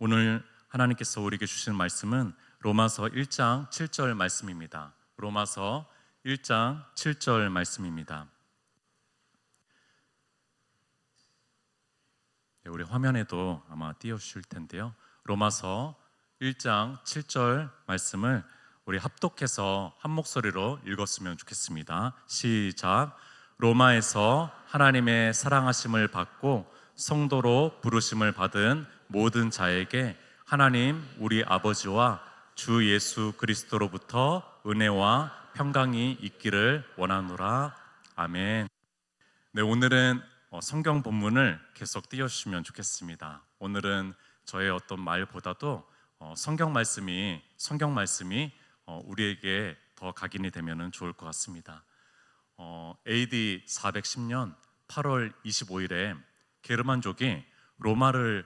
오늘 하나님께서 우리에게 주신 말씀은 로마서 1장 7절 말씀입니다. 로마서 1장 7절 말씀입니다. 우리 화면에도 아마 띄워주실 텐데요. 로마서 1장 7절 말씀을 우리 합독해서 한 목소리로 읽었으면 좋겠습니다. 시작. 로마에서 하나님의 사랑하심을 받고 성도로 부르심을 받은 모든 자에게 하나님 우리 아버지와 주 예수 그리스도로부터 은혜와 평강이 있기를 원하노라. 아멘. 네, 오늘은 성경 본문을 계속 띄워주시면 좋겠습니다. 오늘은 저의 어떤 말보다도 성경 말씀이 우리에게 더 각인이 되면 좋을 것 같습니다. AD 410년 8월 25일에 게르만족이 로마를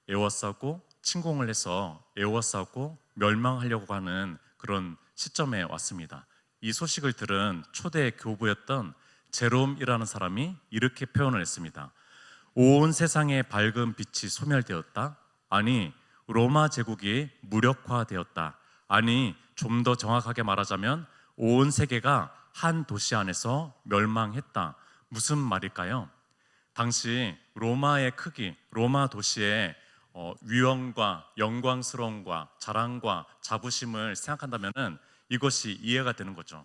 에워싸고 침공을 해서 에워싸고 멸망하려고 하는 그런 시점에 왔습니다. 이 소식을 들은 초대 교부였던 제롬이라는 사람이 이렇게 표현을 했습니다. 온 세상에 밝은 빛이 소멸되었다. 아니, 로마 제국이 무력화되었다. 아니, 좀 더 정확하게 말하자면 온 세계가 한 도시 안에서 멸망했다. 무슨 말일까요? 당시 로마의 크기, 로마 도시의 위엄과 영광스러움과 자랑과 자부심을 생각한다면 이것이 이해가 되는 거죠.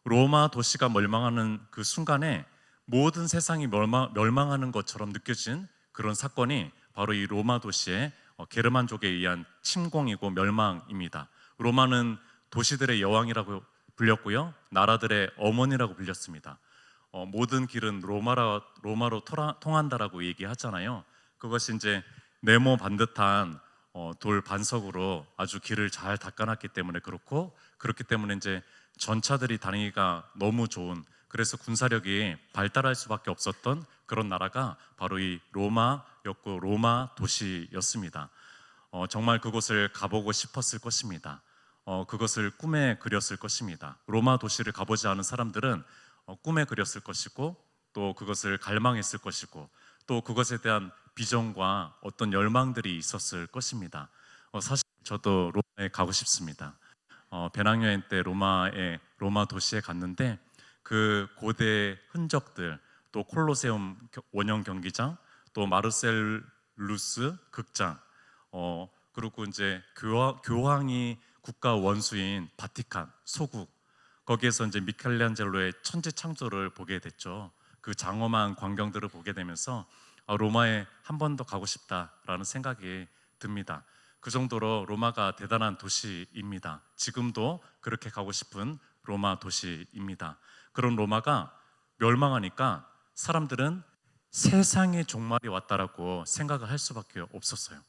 로마 도시가 멸망하는 그 순간에 모든 세상이 멸망하는 것처럼 느껴진 그런 사건이 바로 이 로마 도시의 게르만족에 의한 침공이고 멸망입니다. 로마는 도시들의 여왕이라고 불렸고요, 나라들의 어머니라고 불렸습니다. 모든 길은 로마로 통한다라고 얘기하잖아요. 그것이 이제 네모 반듯한 돌 반석으로 아주 길을 잘 닦아놨기 때문에 그렇기 때문에 이제 전차들이 다니기가 너무 좋은, 그래서 군사력이 발달할 수밖에 없었던 그런 나라가 바로 이 로마였고 로마 도시였습니다. 정말 그곳을 가보고 싶었을 것입니다. 그것을 꿈에 그렸을 것입니다. 로마 도시를 가보지 않은 사람들은 꿈에 그렸을 것이고 또 그것을 갈망했을 것이고 또 그것에 대한 비전과 어떤 열망들이 있었을 것입니다. 사실 저도 로마에 가고 싶습니다. 배낭여행 때 로마 도시에 갔는데 그 고대 흔적들, 또 콜로세움 원형 경기장, 또 마르셀루스 극장, 그리고 이제 교황이 국가 원수인 바티칸 소국, 거기에서 이제 미켈란젤로의 천지창조를 보게 됐죠. 그 장엄한 광경들을 보게 되면서 로마에 한 번 더 가고 싶다라는 생각이 듭니다. 그 정도로 로마가 대단한 도시입니다. 지금도 그렇게 가고 싶은 로마 도시입니다. 그런 로마가 멸망하니까 사람들은 세상의 종말이 왔다라고 생각을 할 수밖에 없었어요.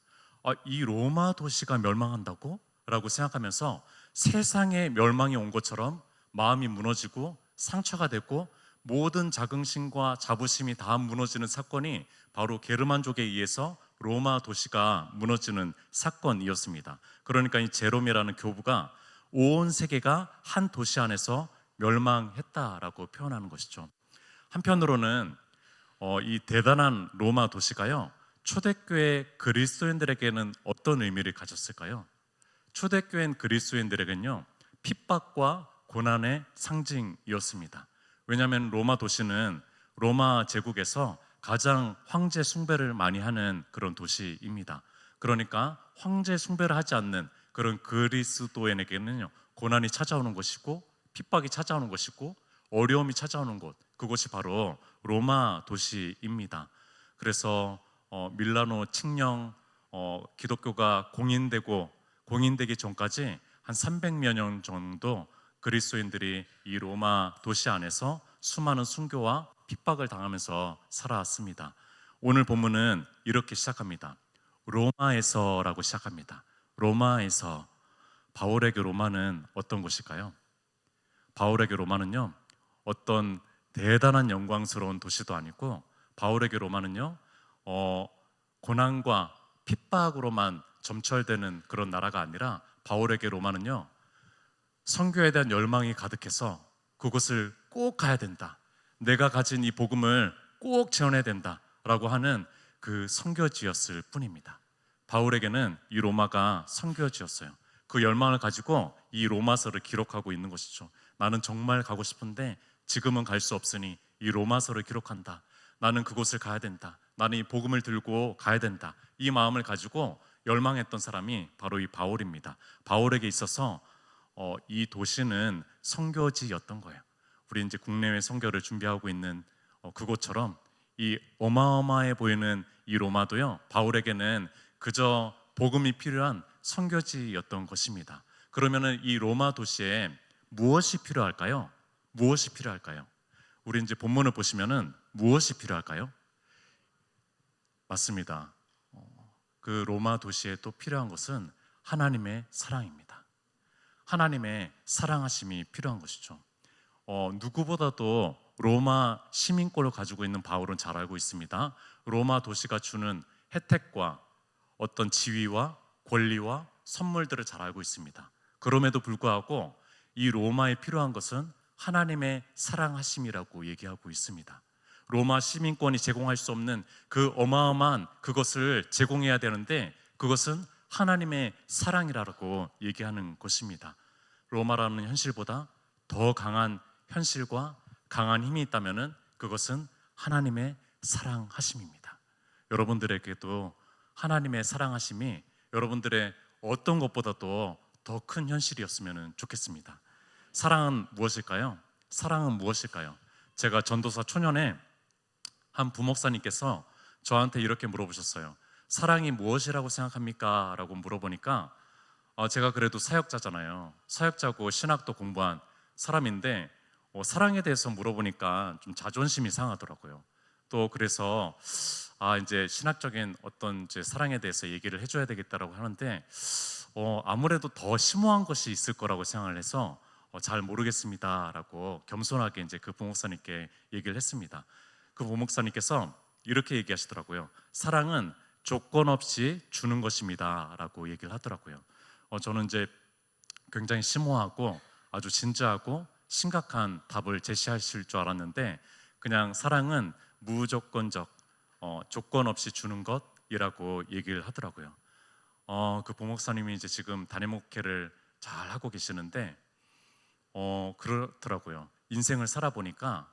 이 로마 도시가 멸망한다고? 라고 생각하면서 세상의 멸망이 온 것처럼 마음이 무너지고 상처가 됐고 모든 자긍심과 자부심이 다 무너지는 사건이 바로 게르만족에 의해서 로마 도시가 무너지는 사건이었습니다. 그러니까 이 제롬이라는 교부가 온 세계가 한 도시 안에서 멸망했다라고 표현하는 것이죠. 한편으로는 이 대단한 로마 도시가요, 초대교회 그리스도인들에게는 어떤 의미를 가졌을까요? 초대교회 그리스도인들에게는요, 핍박과 고난의 상징이었습니다. 왜냐하면 로마 도시는 로마 제국에서 가장 황제 숭배를 많이 하는 그런 도시입니다. 그러니까 황제 숭배를 하지 않는 그런 그리스도인에게는요, 고난이 찾아오는 것이고 핍박이 찾아오는 것이고 어려움이 찾아오는 곳, 그곳이 바로 로마 도시입니다. 그래서 밀라노 칙령 기독교가 공인되기 전까지 한 300여 년 정도 그리스도인들이 이 로마 도시 안에서 수많은 순교와 핍박을 당하면서 살아왔습니다. 오늘 본문은 이렇게 시작합니다. 로마에서라고 시작합니다. 로마에서. 바울에게 로마는 어떤 곳일까요? 바울에게 로마는요, 어떤 대단한 영광스러운 도시도 아니고 바울에게 로마는요, 고난과 핍박으로만 점철되는 그런 나라가 아니라 바울에게 로마는요, 선교에 대한 열망이 가득해서 그곳을 꼭 가야 된다, 내가 가진 이 복음을 꼭 전해야 된다라고 하는 그 선교지였을 뿐입니다. 바울에게는 이 로마가 선교지였어요. 그 열망을 가지고 이 로마서를 기록하고 있는 것이죠. 나는 정말 가고 싶은데 지금은 갈 수 없으니 이 로마서를 기록한다. 나는 그곳을 가야 된다. 나는 이 복음을 들고 가야 된다. 이 마음을 가지고 열망했던 사람이 바로 이 바울입니다. 바울에게 있어서 이 도시는 선교지였던 거예요. 우리 이제 국내외 선교를 준비하고 있는 그곳처럼 이 어마어마해 보이는 이 로마도요, 바울에게는 그저 복음이 필요한 선교지였던 것입니다. 그러면은 이 로마 도시에 무엇이 필요할까요? 무엇이 필요할까요? 우리 이제 본문을 보시면은 무엇이 필요할까요? 맞습니다. 그 로마 도시에 또 필요한 것은 하나님의 사랑입니다. 하나님의 사랑하심이 필요한 것이죠. 누구보다도 로마 시민권을 가지고 있는 바울은 잘 알고 있습니다. 로마 도시가 주는 혜택과 어떤 지위와 권리와 선물들을 잘 알고 있습니다. 그럼에도 불구하고 이 로마에 필요한 것은 하나님의 사랑하심이라고 얘기하고 있습니다. 로마 시민권이 제공할 수 없는 그 어마어마한 그것을 제공해야 되는데 그것은 하나님의 사랑이라고 얘기하는 것입니다. 로마라는 현실보다 더 강한 현실과 강한 힘이 있다면 그것은 하나님의 사랑하심입니다. 여러분들에게도 하나님의 사랑하심이 여러분들의 어떤 것보다도 더 큰 현실이었으면 좋겠습니다. 사랑은 무엇일까요? 사랑은 무엇일까요? 제가 전도사 초년에 한 부목사님께서 저한테 이렇게 물어보셨어요. 사랑이 무엇이라고 생각합니까? 라고 물어보니까 제가 그래도 사역자잖아요. 사역자고 신학도 공부한 사람인데 사랑에 대해서 물어보니까 좀 자존심이 상하더라고요. 또 그래서 이제 신학적인 어떤 이제 사랑에 대해서 얘기를 해줘야 되겠다라고 하는데 아무래도 더 심오한 것이 있을 거라고 생각을 해서 잘 모르겠습니다라고 겸손하게 이제 그 부목사님께 얘기를 했습니다. 그 부목사님께서 이렇게 얘기하시더라고요. 사랑은 조건 없이 주는 것입니다라고 얘기를 하더라고요. 저는 이제 굉장히 심오하고 아주 진지하고 심각한 답을 제시하실 줄 알았는데 그냥 사랑은 무조건적 조건 없이 주는 것이라고 얘기를 하더라고요. 그 부목사님이 이제 지금 담임 목회를 잘 하고 계시는데 그렇더라고요. 인생을 살아보니까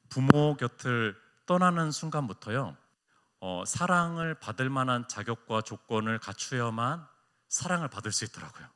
부모 곁을 떠나는 순간부터요, 사랑을 받을 만한 자격과 조건을 갖추어야만 사랑을 받을 수 있더라고요.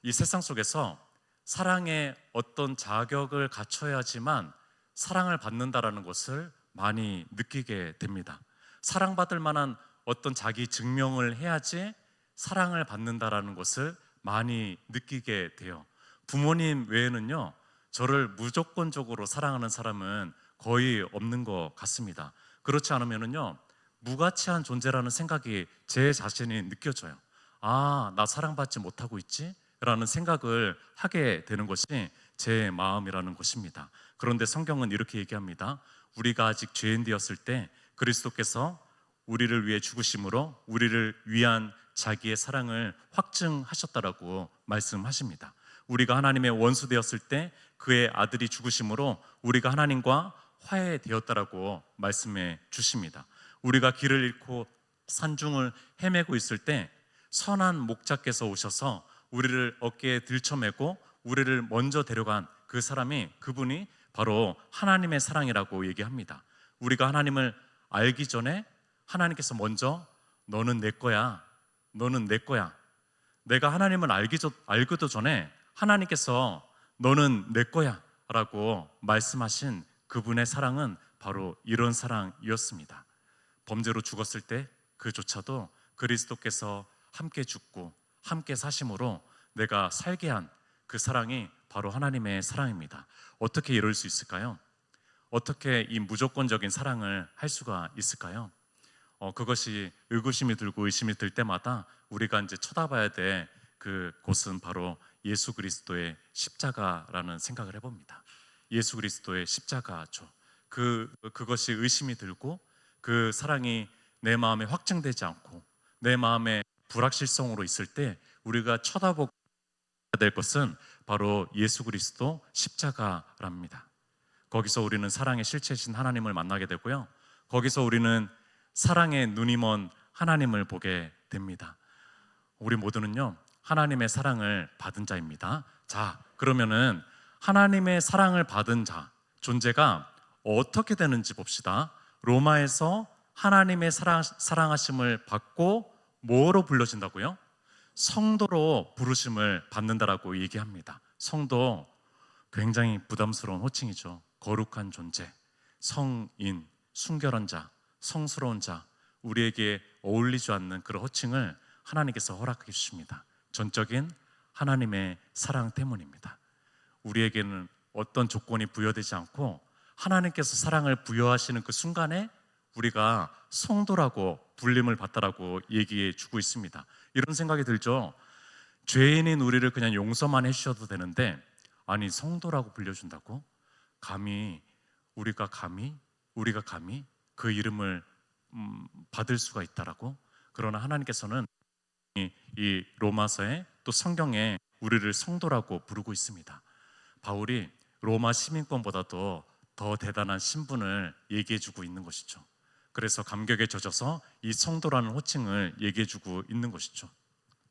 이 세상 속에서 사랑의 어떤 자격을 갖춰야지만 사랑을 받는다라는 것을 많이 느끼게 됩니다. 사랑받을 만한 어떤 자기 증명을 해야지 사랑을 받는다라는 것을 많이 느끼게 돼요. 부모님 외에는요, 저를 무조건적으로 사랑하는 사람은 거의 없는 것 같습니다. 그렇지 않으면요, 무가치한 존재라는 생각이 제 자신이 느껴져요. 나 사랑받지 못하고 있지? 라는 생각을 하게 되는 것이 제 마음이라는 것입니다. 그런데 성경은 이렇게 얘기합니다. 우리가 아직 죄인 되었을 때 그리스도께서 우리를 위해 죽으심으로 우리를 위한 자기의 사랑을 확증하셨다라고 말씀하십니다. 우리가 하나님의 원수 되었을 때 그의 아들이 죽으심으로 우리가 하나님과 화해되었다라고 말씀해 주십니다. 우리가 길을 잃고 산중을 헤매고 있을 때 선한 목자께서 오셔서 우리를 어깨에 들쳐매고 우리를 먼저 데려간 그 사람이, 그분이 바로 하나님의 사랑이라고 얘기합니다. 우리가 하나님을 알기 전에 하나님께서 먼저 너는 내 거야, 너는 내 거야. 내가 하나님을 알기도 전에 하나님께서 너는 내 거야 라고 말씀하신 그분의 사랑은 바로 이런 사랑이었습니다. 범죄로 죽었을 때 그조차도 그리스도께서 함께 죽고 함께 사심으로 내가 살게 한 그 사랑이 바로 하나님의 사랑입니다. 어떻게 이럴 수 있을까요? 어떻게 이 무조건적인 사랑을 할 수가 있을까요? 그것이 의구심이 들고 의심이 들 때마다 우리가 이제 쳐다봐야 될 그곳은 바로 예수 그리스도의 십자가라는 생각을 해봅니다. 예수 그리스도의 십자가죠. 그것이 의심이 들고 그 사랑이 내 마음에 확증되지 않고 내 마음에 불확실성으로 있을 때 우리가 쳐다보게 될 것은 바로 예수 그리스도 십자가랍니다. 거기서 우리는 사랑의 실체이신 하나님을 만나게 되고요, 거기서 우리는 사랑의 눈이 먼 하나님을 보게 됩니다. 우리 모두는요, 하나님의 사랑을 받은 자입니다. 자, 그러면은 하나님의 사랑을 받은 자 존재가 어떻게 되는지 봅시다. 로마에서 하나님의 사랑하심을 받고 뭐로 불러진다고요? 성도로 부르심을 받는다라고 얘기합니다. 성도, 굉장히 부담스러운 호칭이죠. 거룩한 존재, 성인, 순결한 자, 성스러운 자, 우리에게 어울리지 않는 그런 호칭을 하나님께서 허락해 주십니다. 전적인 하나님의 사랑 때문입니다. 우리에게는 어떤 조건이 부여되지 않고 하나님께서 사랑을 부여하시는 그 순간에 우리가 성도라고 불림을 받다라고 얘기해 주고 있습니다. 이런 생각이 들죠. 죄인인 우리를 그냥 용서만 해주셔도 되는데, 아니 성도라고 불려준다고? 우리가 감히 그 이름을 받을 수가 있다라고? 그러나 하나님께서는 이 로마서에 또 성경에 우리를 성도라고 부르고 있습니다. 바울이 로마 시민권보다도 더 대단한 신분을 얘기해주고 있는 것이죠. 그래서 감격에 젖어서 이 성도라는 호칭을 얘기해주고 있는 것이죠.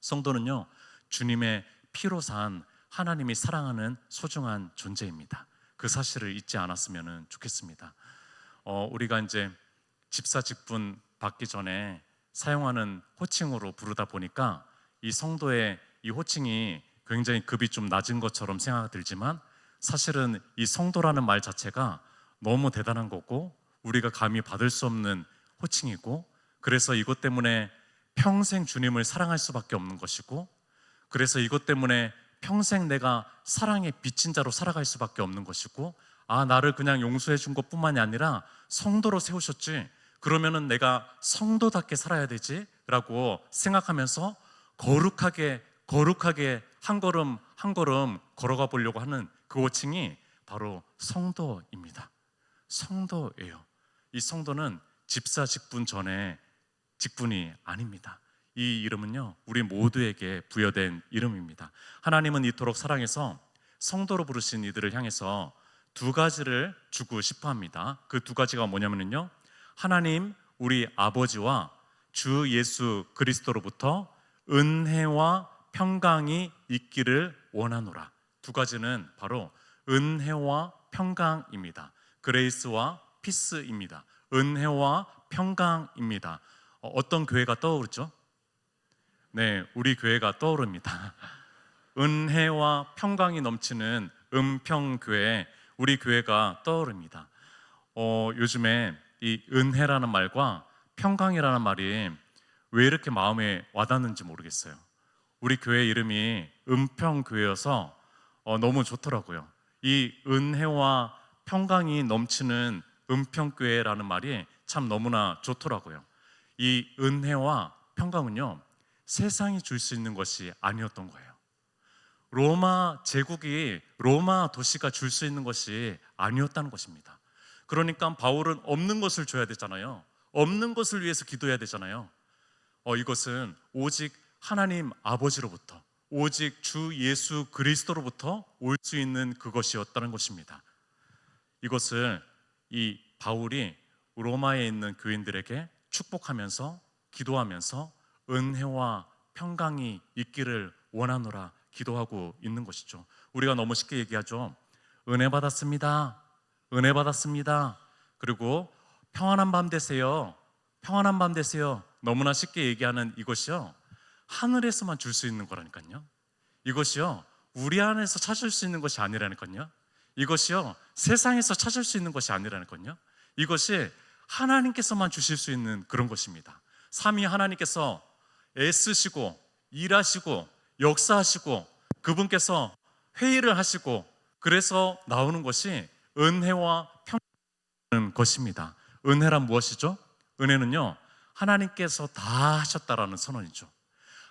성도는요, 주님의 피로 산 하나님이 사랑하는 소중한 존재입니다. 그 사실을 잊지 않았으면 좋겠습니다. 우리가 이제 집사 직분 받기 전에 사용하는 호칭으로 부르다 보니까 이 성도의 이 호칭이 굉장히 급이 좀 낮은 것처럼 생각이 들지만, 사실은 이 성도라는 말 자체가 너무 대단한 거고 우리가 감히 받을 수 없는 호칭이고, 그래서 이것 때문에 평생 주님을 사랑할 수밖에 없는 것이고, 그래서 이것 때문에 평생 내가 사랑에 비친 자로 살아갈 수밖에 없는 것이고, 나를 그냥 용서해 준 것뿐만이 아니라 성도로 세우셨지, 그러면은 내가 성도답게 살아야 되지 라고 생각하면서 거룩하게 한 걸음 한 걸음 걸어가 보려고 하는 그 호칭이 바로 성도입니다. 성도예요. 이 성도는 집사 직분 전에 직분이 아닙니다. 이 이름은요, 우리 모두에게 부여된 이름입니다. 하나님은 이토록 사랑해서 성도로 부르신 이들을 향해서 두 가지를 주고 싶어 합니다. 그 두 가지가 뭐냐면요, 하나님 우리 아버지와 주 예수 그리스도로부터 은혜와 평강이 있기를 원하노라. 두 가지는 바로 은혜와 평강입니다. 그레이스와 피스입니다. 은혜와 평강입니다. 어떤 교회가 떠오르죠? 네, 우리 교회가 떠오릅니다. 은혜와 평강이 넘치는 은평교회, 우리 교회가 떠오릅니다. 요즘에 이 은혜라는 말과 평강이라는 말이 왜 이렇게 마음에 와닿는지 모르겠어요. 우리 교회 이름이 은평교회여서 너무 좋더라고요. 이 은혜와 평강이 넘치는 은평교회라는 말이 참 너무나 좋더라고요. 이 은혜와 평강은요, 세상이 줄 수 있는 것이 아니었던 거예요. 로마 제국이, 로마 도시가 줄 수 있는 것이 아니었다는 것입니다. 그러니까 바울은 없는 것을 줘야 되잖아요. 없는 것을 위해서 기도해야 되잖아요. 이것은 오직 하나님 아버지로부터, 오직 주 예수 그리스도로부터 올 수 있는 그것이었다는 것입니다. 이것을 이 바울이 로마에 있는 교인들에게 축복하면서 기도하면서 은혜와 평강이 있기를 원하노라 기도하고 있는 것이죠. 우리가 너무 쉽게 얘기하죠. 은혜 받았습니다. 은혜 받았습니다. 그리고 평안한 밤 되세요. 평안한 밤 되세요. 너무나 쉽게 얘기하는 이것이요, 하늘에서만 줄 수 있는 거라니까요. 이것이요, 우리 안에서 찾을 수 있는 것이 아니라니까요. 이것이요, 세상에서 찾을 수 있는 것이 아니라니까요. 이것이 하나님께서만 주실 수 있는 그런 것입니다. 삼위 하나님께서 애쓰시고 일하시고 역사하시고 그분께서 회의를 하시고 그래서 나오는 것이 은혜와 평강인 것입니다. 은혜란 무엇이죠? 은혜는요, 하나님께서 다 하셨다라는 선언이죠.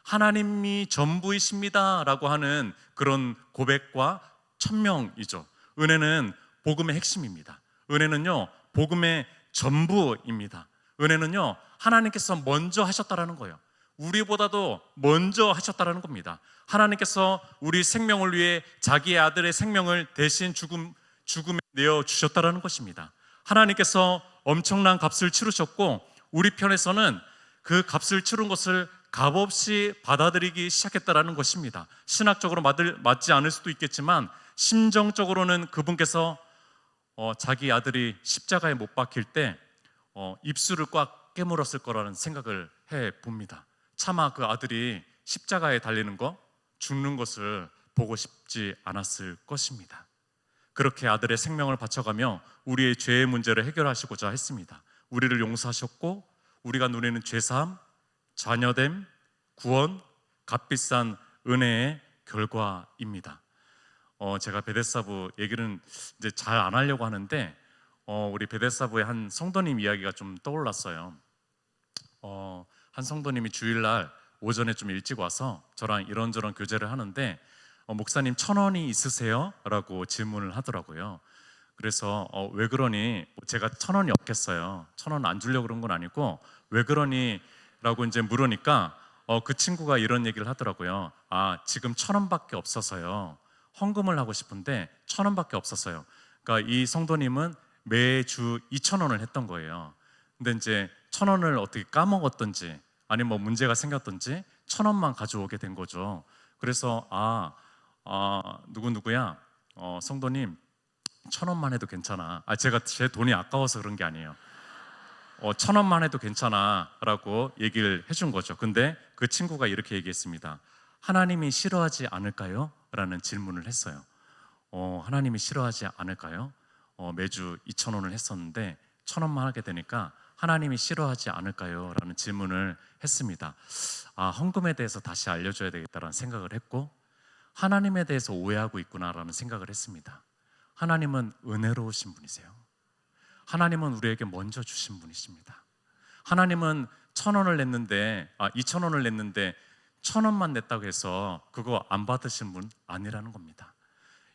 하나님이 전부이십니다 라고 하는 그런 고백과 천명이죠. 은혜는 복음의 핵심입니다. 은혜는요, 복음의 전부입니다. 은혜는요, 하나님께서 먼저 하셨다라는 거예요. 우리보다도 먼저 하셨다라는 겁니다. 하나님께서 우리 생명을 위해 자기의 아들의 생명을 대신 죽음에 내어주셨다라는 것입니다. 하나님께서 엄청난 값을 치르셨고 우리 편에서는 그 값을 치른 것을 값없이 받아들이기 시작했다라는 것입니다. 신학적으로 맞지 않을 수도 있겠지만 심정적으로는 그분께서 자기 아들이 십자가에 못 박힐 때 입술을 꽉 깨물었을 거라는 생각을 해봅니다. 차마 그 아들이 십자가에 달리는 거, 죽는 것을 보고 싶지 않았을 것입니다. 그렇게 아들의 생명을 바쳐가며 우리의 죄의 문제를 해결하시고자 했습니다. 우리를 용서하셨고 우리가 누리는 죄사함, 자녀됨, 구원, 값비싼 은혜의 결과입니다. 제가 베데스다부 얘기는 이제 잘 안 하려고 하는데 우리 베데스다부의 한 성도님 이야기가 좀 떠올랐어요. 한 성도님이 주일날 오전에 좀 일찍 와서 저랑 이런저런 교제를 하는데 목사님 1,000원이 있으세요? 라고 질문을 하더라고요. 그래서 왜 그러니? 제가 1,000원이 없겠어요. 1,000원 안 주려고 그런 건 아니고 왜 그러니? 라고 이제 물으니까 그 친구가 이런 얘기를 하더라고요. 지금 1,000원밖에 없어서요. 헌금을 하고 싶은데 1,000원밖에 없었어요. 그러니까 이 성도님은 매주 2,000원을 했던 거예요. 근데 이제 1,000원을 어떻게 까먹었던지 아니면 뭐 문제가 생겼던지 1,000원만 가져오게 된 거죠. 그래서 누구야 성도님 1,000원만 해도 괜찮아. 제가 제 돈이 아까워서 그런 게 아니에요. 1,000원만 해도 괜찮아 라고 얘기를 해준 거죠. 근데 그 친구가 이렇게 얘기했습니다. 하나님이 싫어하지 않을까요? 라는 질문을 했어요. 하나님이 싫어하지 않을까요? 매주 2,000원을 했었는데 1,000원만 하게 되니까 하나님이 싫어하지 않을까요? 라는 질문을 했습니다. 헌금에 대해서 다시 알려줘야 되겠다라는 생각을 했고 하나님에 대해서 오해하고 있구나라는 생각을 했습니다. 하나님은 은혜로우신 분이세요. 하나님은 우리에게 먼저 주신 분이십니다. 하나님은 1,000원을 냈는데 2,000원을 냈는데 1,000원만 냈다고 해서 그거 안 받으신 분 아니라는 겁니다.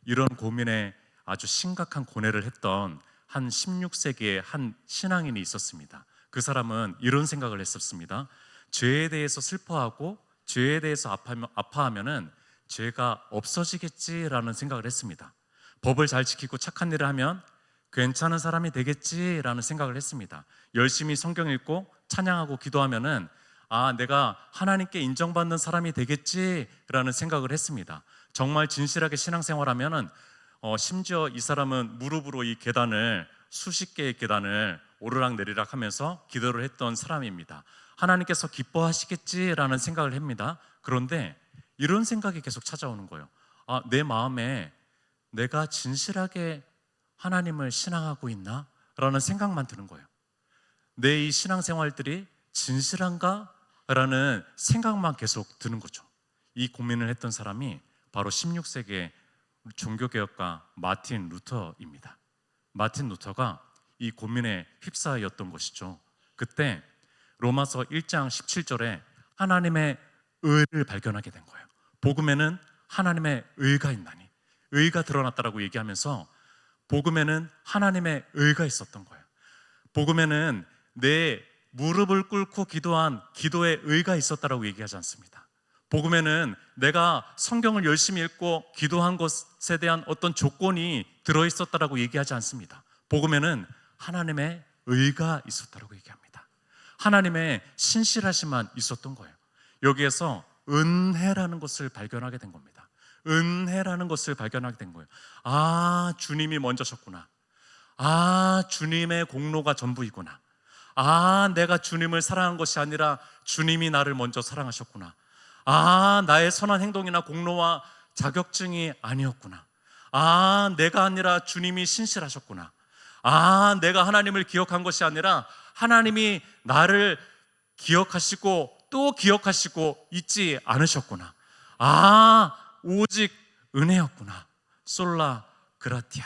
이런 고민에 아주 심각한 고뇌를 했던 한 16세기의 한 신앙인이 있었습니다. 그 사람은 이런 생각을 했었습니다. 죄에 대해서 슬퍼하고 죄에 대해서 아파하면은 죄가 없어지겠지라는 생각을 했습니다. 법을 잘 지키고 착한 일을 하면 괜찮은 사람이 되겠지라는 생각을 했습니다. 열심히 성경 읽고 찬양하고 기도하면은 내가 하나님께 인정받는 사람이 되겠지라는 생각을 했습니다. 정말 진실하게 신앙생활하면은 심지어 이 사람은 무릎으로 이 계단을 수십 개의 계단을 오르락내리락 하면서 기도를 했던 사람입니다. 하나님께서 기뻐하시겠지라는 생각을 합니다. 그런데 이런 생각이 계속 찾아오는 거예요. 내 마음에 내가 진실하게 하나님을 신앙하고 있나? 라는 생각만 드는 거예요. 내 이 신앙생활들이 진실한가? 라는 생각만 계속 드는 거죠. 이 고민을 했던 사람이 바로 16세기의 종교개혁가 마틴 루터입니다. 마틴 루터가 이 고민에 휩싸였던 것이죠. 그때 로마서 1장 17절에 하나님의 의를 발견하게 된 거예요. 복음에는 하나님의 의가 있나니, 의가 드러났다라고 얘기하면서 복음에는 하나님의 의가 있었던 거예요. 복음에는 내 무릎을 꿇고 기도한 기도의 의가 있었다라고 얘기하지 않습니다. 복음에는 내가 성경을 열심히 읽고 기도한 것에 대한 어떤 조건이 들어있었다라고 얘기하지 않습니다. 복음에는 하나님의 의가 있었다라고 얘기합니다. 하나님의 신실하심만 있었던 거예요. 여기에서 은혜라는 것을 발견하게 된 겁니다. 은혜라는 것을 발견하게 된 거예요. 주님이 먼저셨구나. 주님의 공로가 전부이구나. 내가 주님을 사랑한 것이 아니라 주님이 나를 먼저 사랑하셨구나. 나의 선한 행동이나 공로와 자격증이 아니었구나. 내가 아니라 주님이 신실하셨구나. 내가 하나님을 기억한 것이 아니라 하나님이 나를 기억하시고 또 기억하시고 잊지 않으셨구나. 오직 은혜였구나. 솔라 그라티아,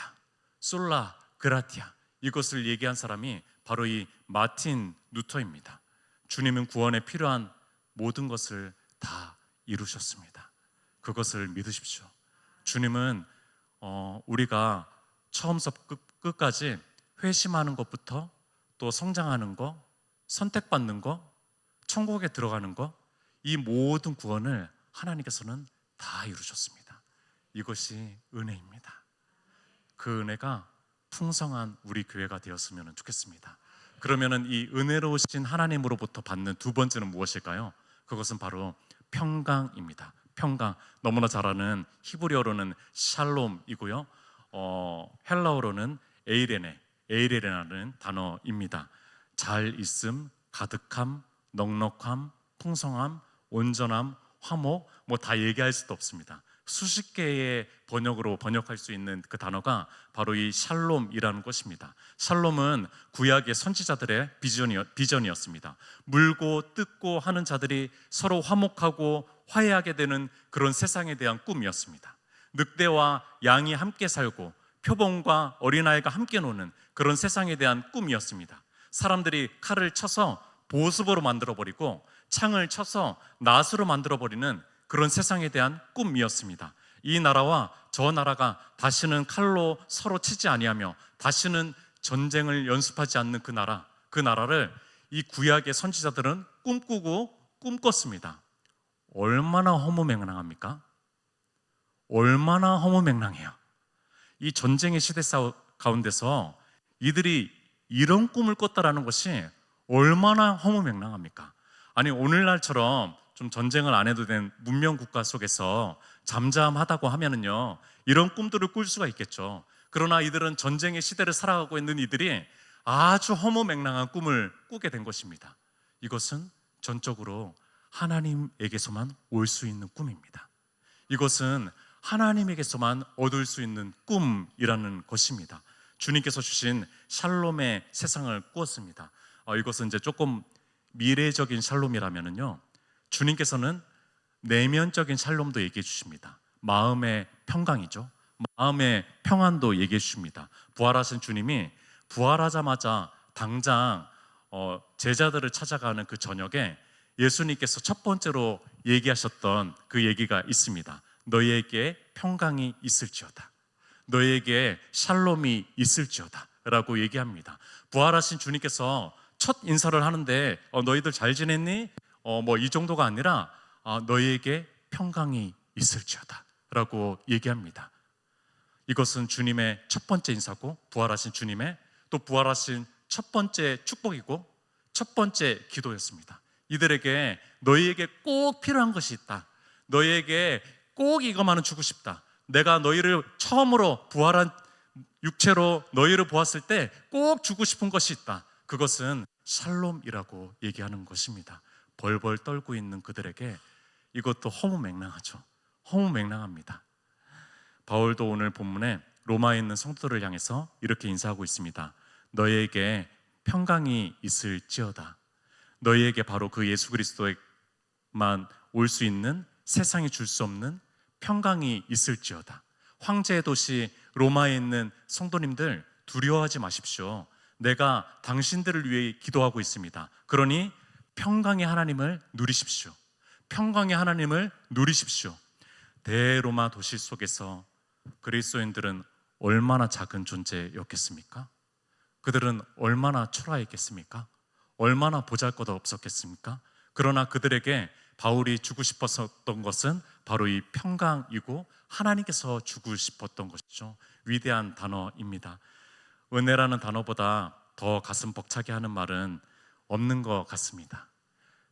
솔라 그라티아. 이것을 얘기한 사람이 바로 이 마틴 루터입니다. 주님은 구원에 필요한 모든 것을 다 이루셨습니다. 그것을 믿으십시오. 주님은 우리가 처음부터 끝까지 회심하는 것부터 또 성장하는 것, 선택받는 것, 천국에 들어가는 것, 이 모든 구원을 하나님께서는 다 이루셨습니다. 이것이 은혜입니다. 그 은혜가 풍성한 우리 교회가 되었으면 좋겠습니다. 그러면은 이 은혜로우신 하나님으로부터 받는 두 번째는 무엇일까요? 그것은 바로 평강입니다. 평강. 너무나 잘 아는 히브리어로는 샬롬이고요. 헬라어로는 에이레네라는 단어입니다. 잘 있음, 가득함, 넉넉함, 풍성함, 온전함, 화목, 뭐 다 얘기할 수도 없습니다. 수십 개의 번역으로 번역할 수 있는 그 단어가 바로 이 샬롬이라는 것입니다. 샬롬은 구약의 선지자들의 비전이었습니다. 물고 뜯고 하는 자들이 서로 화목하고 화해하게 되는 그런 세상에 대한 꿈이었습니다. 늑대와 양이 함께 살고 표범과 어린아이가 함께 노는 그런 세상에 대한 꿈이었습니다. 사람들이 칼을 쳐서 보습으로 만들어버리고 창을 쳐서 낫으로 만들어버리는 그런 세상에 대한 꿈이었습니다. 이 나라와 저 나라가 다시는 칼로 서로 치지 아니하며 다시는 전쟁을 연습하지 않는 그 나라를 이 구약의 선지자들은 꿈꾸고 꿈꿨습니다. 얼마나 허무맹랑합니까? 얼마나 허무맹랑해요. 이 전쟁의 시대 가운데서 이들이 이런 꿈을 꿨다라는 것이 얼마나 허무맹랑합니까? 아니, 오늘날처럼 좀 전쟁을 안 해도 된 문명 국가 속에서 잠잠하다고 하면은요, 이런 꿈들을 꿀 수가 있겠죠. 그러나 이들은 전쟁의 시대를 살아가고 있는 이들이 아주 허무맹랑한 꿈을 꾸게 된 것입니다. 이것은 전적으로 하나님에게서만 올 수 있는 꿈입니다. 이것은 하나님에게서만 얻을 수 있는 꿈이라는 것입니다. 주님께서 주신 샬롬의 세상을 꾸었습니다. 이것은 이제 조금 미래적인 샬롬이라면은요, 주님께서는 내면적인 샬롬도 얘기해 주십니다. 마음의 평강이죠. 마음의 평안도 얘기해 주십니다. 부활하신 주님이 부활하자마자 당장 제자들을 찾아가는 그 저녁에 예수님께서 첫 번째로 얘기하셨던 그 얘기가 있습니다. 너희에게 평강이 있을지어다. 너희에게 샬롬이 있을지어다 라고 얘기합니다. 부활하신 주님께서 첫 인사를 하는데 너희들 잘 지냈니? 뭐 이 정도가 아니라 너희에게 평강이 있을지어다 라고 얘기합니다. 이것은 주님의 첫 번째 인사고, 부활하신 주님의 또 부활하신 첫 번째 축복이고 첫 번째 기도였습니다. 이들에게 너희에게 꼭 필요한 것이 있다. 너희에게 꼭 이것만은 주고 싶다. 내가 너희를 처음으로 부활한 육체로 너희를 보았을 때 꼭 주고 싶은 것이 있다. 그것은 샬롬이라고 얘기하는 것입니다. 벌벌 떨고 있는 그들에게 이것도 허무맹랑하죠. 허무맹랑합니다. 바울도 오늘 본문에 로마에 있는 성도들을 향해서 이렇게 인사하고 있습니다. 너희에게 평강이 있을지어다. 너희에게 바로 그 예수 그리스도에만 올 수 있는, 세상이 줄 수 없는 평강이 있을지어다. 황제의 도시 로마에 있는 성도님들, 두려워하지 마십시오. 내가 당신들을 위해 기도하고 있습니다. 그러니 평강의 하나님을 누리십시오. 평강의 하나님을 누리십시오. 대로마 도시 속에서 그리스도인들은 얼마나 작은 존재였겠습니까? 그들은 얼마나 초라했겠습니까? 얼마나 보잘것없었겠습니까? 그러나 그들에게 바울이 주고 싶었던 것은 바로 이 평강이고 하나님께서 주고 싶었던 것이죠. 위대한 단어입니다. 은혜라는 단어보다 더 가슴 벅차게 하는 말은 없는 것 같습니다.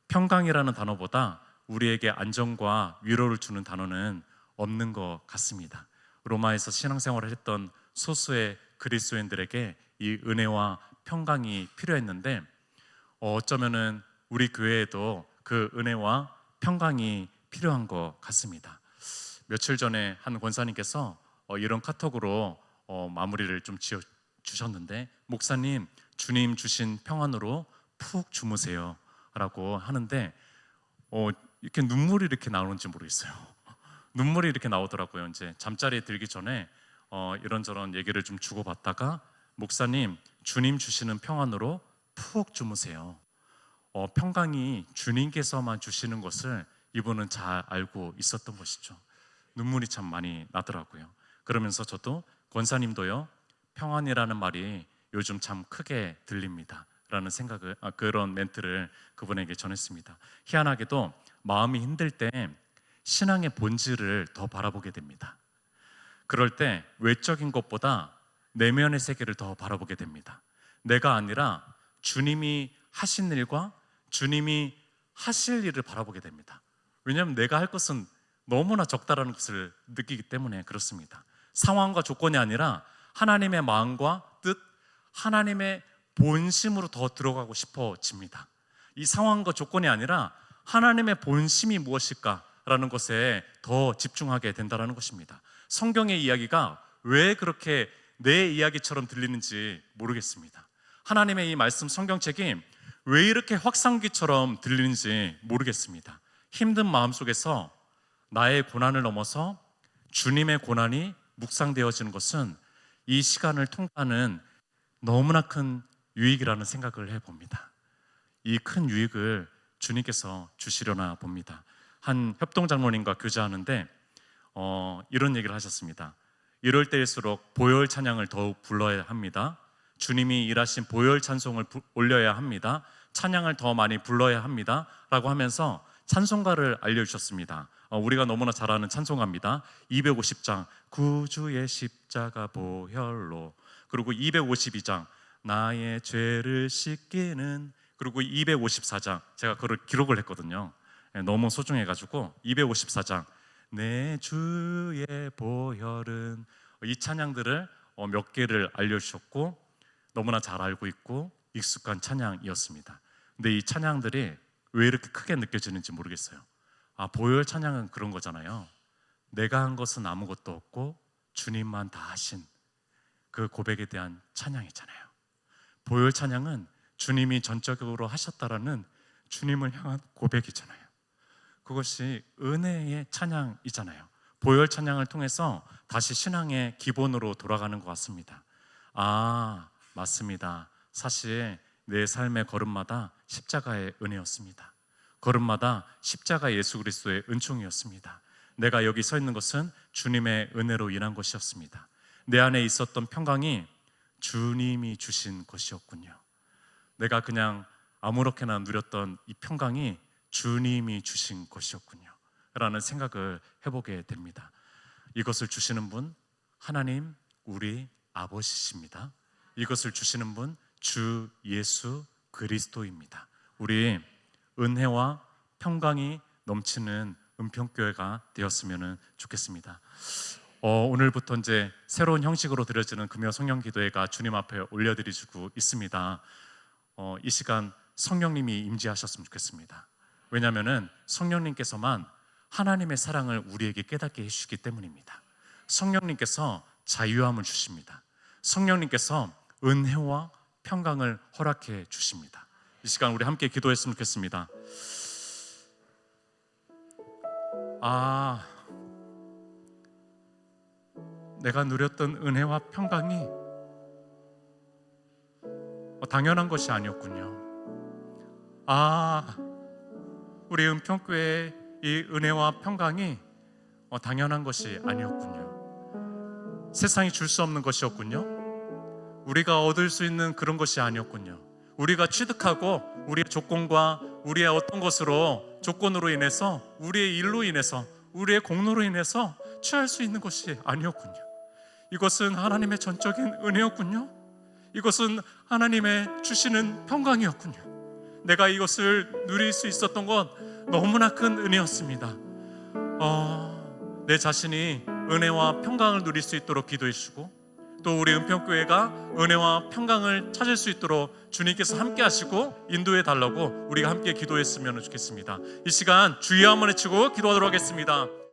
평강이라는 단어보다 우리에게 안정과 위로를 주는 단어는 없는 것 같습니다. 로마에서 신앙생활을 했던 소수의 그리스도인들에게 이 은혜와 평강이 필요했는데 어쩌면은 우리 교회에도 그 은혜와 평강이 필요한 것 같습니다. 며칠 전에 한 권사님께서 이런 카톡으로 마무리를 좀 지어주셨는데, 목사님, 주님 주신 평안으로 푹 주무세요 라고 하는데 이렇게 눈물이 이렇게 나오는지 모르겠어요. 눈물이 이렇게 나오더라고요. 이제 잠자리에 들기 전에 이런저런 얘기를 좀 주고받다가, 목사님, 주님 주시는 평안으로 푹 주무세요. 평강이 주님께서만 주시는 것을 이분은 잘 알고 있었던 것이죠. 눈물이 참 많이 나더라고요. 그러면서 저도, 권사님도요, 평안이라는 말이 요즘 참 크게 들립니다 라는 생각을, 그런 멘트를 그분에게 전했습니다. 희한하게도 마음이 힘들 때 신앙의 본질을 더 바라보게 됩니다. 그럴 때 외적인 것보다 내면의 세계를 더 바라보게 됩니다. 내가 아니라 주님이 하신 일과 주님이 하실 일을 바라보게 됩니다. 왜냐하면 내가 할 것은 너무나 적다라는 것을 느끼기 때문에 그렇습니다. 상황과 조건이 아니라 하나님의 마음과 뜻, 하나님의 본심으로 더 들어가고 싶어집니다. 이 상황과 조건이 아니라 하나님의 본심이 무엇일까라는 것에 더 집중하게 된다는 것입니다. 성경의 이야기가 왜 그렇게 내 이야기처럼 들리는지 모르겠습니다. 하나님의 이 말씀 성경책이 왜 이렇게 확성기처럼 들리는지 모르겠습니다. 힘든 마음속에서 나의 고난을 넘어서 주님의 고난이 묵상되어지는 것은 이 시간을 통과하는 너무나 큰 유익이라는 생각을 해봅니다. 이 큰 유익을 주님께서 주시려나 봅니다. 한 협동장로님과 교제하는데 이런 얘기를 하셨습니다. 이럴 때일수록 보혈 찬양을 더욱 불러야 합니다. 주님이 일하신 보혈 찬송을 올려야 합니다. 찬양을 더 많이 불러야 합니다 라고 하면서 찬송가를 알려주셨습니다. 우리가 너무나 잘 아는 찬송가입니다. 250장 구주의 십자가 보혈로, 그리고 252장 나의 죄를 씻기는, 그리고 254장 제가 그걸 기록을 했거든요. 너무 소중해가지고 254장 내 주의 보혈은, 이 찬양들을 몇 개를 알려주셨고 너무나 잘 알고 있고 익숙한 찬양이었습니다. 근데 이 찬양들이 왜 이렇게 크게 느껴지는지 모르겠어요. 보혈 찬양은 그런 거잖아요. 내가 한 것은 아무것도 없고 주님만 다 하신 그 고백에 대한 찬양이잖아요. 보혈 찬양은 주님이 전적으로 하셨다라는 주님을 향한 고백이잖아요. 그것이 은혜의 찬양이잖아요. 보혈 찬양을 통해서 다시 신앙의 기본으로 돌아가는 것 같습니다. 맞습니다. 사실 내 삶의 걸음마다 십자가의 은혜였습니다. 걸음마다 십자가 예수 그리스도의 은총이었습니다. 내가 여기 서 있는 것은 주님의 은혜로 인한 것이었습니다. 내 안에 있었던 평강이 주님이 주신 것이었군요. 내가 그냥 아무렇게나 누렸던 이 평강이 주님이 주신 것이었군요 라는 생각을 해보게 됩니다. 이것을 주시는 분 하나님 우리 아버지십니다. 이것을 주시는 분 주 예수 그리스도입니다. 우리 은혜와 평강이 넘치는 은평교회가 되었으면 좋겠습니다. 오늘부터 이제 새로운 형식으로 드려지는 금요 성령 기도회가 주님 앞에 올려드리고 있습니다. 이 시간 성령님이 임재하셨으면 좋겠습니다. 왜냐하면 성령님께서만 하나님의 사랑을 우리에게 깨닫게 해주시기 때문입니다. 성령님께서 자유함을 주십니다. 성령님께서 은혜와 평강을 허락해 주십니다. 이 시간 우리 함께 기도했으면 좋겠습니다. 내가 누렸던 은혜와 평강이 당연한 것이 아니었군요. 우리 은평교회의 이 은혜와 평강이 당연한 것이 아니었군요. 세상이 줄 수 없는 것이었군요. 우리가 얻을 수 있는 그런 것이 아니었군요. 우리가 취득하고 우리의 조건과 우리의 어떤 것으로, 조건으로 인해서, 우리의 일로 인해서, 우리의 공로로 인해서 취할 수 있는 것이 아니었군요. 이것은 하나님의 전적인 은혜였군요. 이것은 하나님의 주시는 평강이었군요. 내가 이것을 누릴 수 있었던 건 너무나 큰 은혜였습니다. 내 자신이 은혜와 평강을 누릴 수 있도록 기도해 주시고, 또 우리 은평교회가 은혜와 평강을 찾을 수 있도록 주님께서 함께 하시고 인도해 달라고 우리가 함께 기도했으면 좋겠습니다. 이 시간 주여 한번 외치고 기도하도록 하겠습니다.